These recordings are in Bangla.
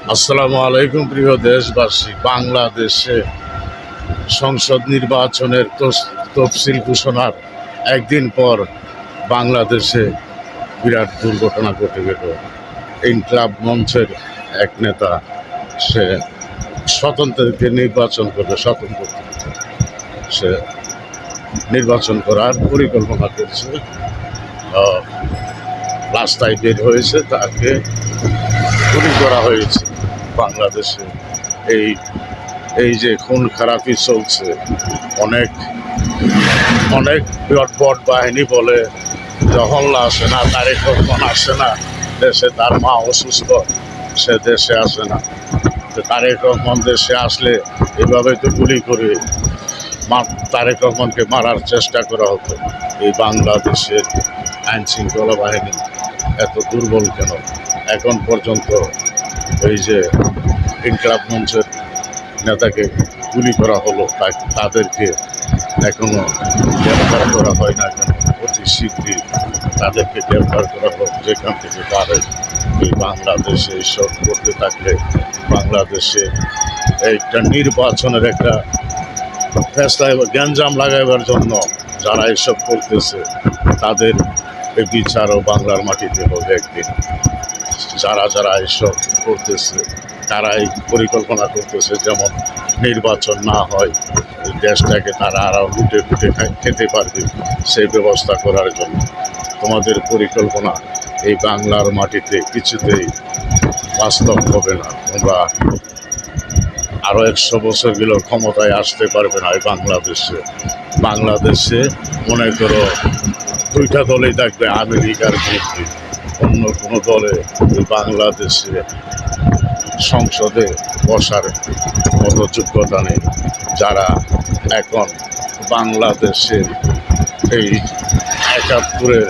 আসসালামু আলাইকুম প্রিয় দেশবাসী। বাংলাদেশে সংসদ নির্বাচনের তফসিল ঘোষণার একদিন পর বাংলাদেশে বিরাট দুর্ঘটনা ঘটে গেল। ইনকলাব মঞ্চের এক নেতা সে স্বতন্ত্রকে নির্বাচন করবে, স্বতন্ত্র সে নির্বাচন করার পরিকল্পনা করছে। রাস্তায় বের হয়েছে, তাকে গুলি করা হয়েছে। বাংলাদেশে এই এই যে খুন খারাপি চলছে, অনেক অনেক বট বাহিনী বলে জহল্লা আসে না, তারেক রহমান আসে না দেশে, তার মা অসুস্থ, সে দেশে আসে না। তারেক রহমান দেশে আসলে এভাবে তো গুলি করে তারেক রহমানকে মারার চেষ্টা করা হতো। এই বাংলাদেশের আইন শৃঙ্খলা বাহিনী এত দুর্বল কেন? এখন পর্যন্ত এই যে ইনকলাব মঞ্চের নেতাকে গুলি করা হলো, তাদেরকে এখনো গ্রেফতার করা হয় না কেন? অতি শীঘ্রই তাদেরকে গ্রেফতার করা হোক যেখান থেকে পারে। এই বাংলাদেশে এইসব করতে থাকলে বাংলাদেশে একটা নির্বাচনের একটা ফেসলা গ্যাঞ্জাম লাগাইবার জন্য যারা এসব করতেছে তাদের বিচারও বাংলার মাটিতে হবে একদিন। যারা যারা এসব করতেছে তারাই পরিকল্পনা করতেছে যেমন নির্বাচন না হয়, দেশটাকে তারা আরও লুটে ফুটে খেতে পারবে, সেই ব্যবস্থা করার জন্য। তোমাদের পরিকল্পনা এই বাংলার মাটিতে কিছুতেই বাস্তব হবে না। তোমরা আরও 100 বছর গেলেও ক্ষমতায় আসতে পারবে না। এই বাংলাদেশে মনে করো 2টা দলেই থাকবে, আমেরিকার বিরুদ্ধে। অন্য কোনো দলে বাংলাদেশে সংসদে বসার মতো যোগ্যতা নেই। যারা এখন বাংলাদেশের এই 71-এর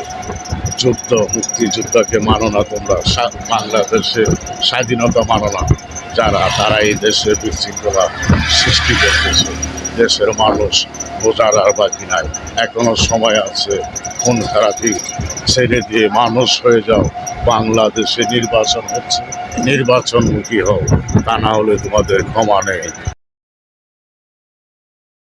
যুদ্ধ, মুক্তিযুদ্ধকে মানো না, তোমরা বাংলাদেশের স্বাধীনতা মানো না, তারা এই দেশে বিশৃঙ্খলা সৃষ্টি করতেছে। দেশের মানুষ বোঝার আর বাকি নাই, এখনো সময় আছে। খুন খারাপি ছেড়ে দিয়ে মানুষ হয়ে যাও। বাংলাদেশে নির্বাচন হচ্ছে, নির্বাচনমুখী হও, তা না হলে তোমাদের ক্ষমা নেই।